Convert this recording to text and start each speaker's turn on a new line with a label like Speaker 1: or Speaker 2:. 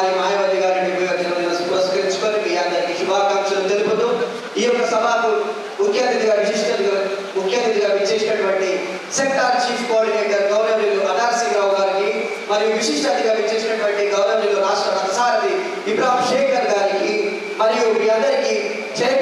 Speaker 1: కుమారి మాయావతి గారిని జన్మదినం పురస్కరించుకొని మీ అందరికీ శుభాకాంక్షలు తెలుపుతూ ఈ యొక్క సభకు ముఖ్య అతిథిగా విచ్చేసినటువంటి సెక్టార్ చీఫ్ కోఆర్డినేటర్ గౌరవనీయులు అటార్ సింగ్ రావు గారికి మరియు విశిష్ట అతిథిగా విచ్చేసినటువంటి గౌరవనీయులు రాష్ట్ర రథసారథి ఇబ్రాహిం శేఖర్ గారికి మరియు మీ అందరికీ జై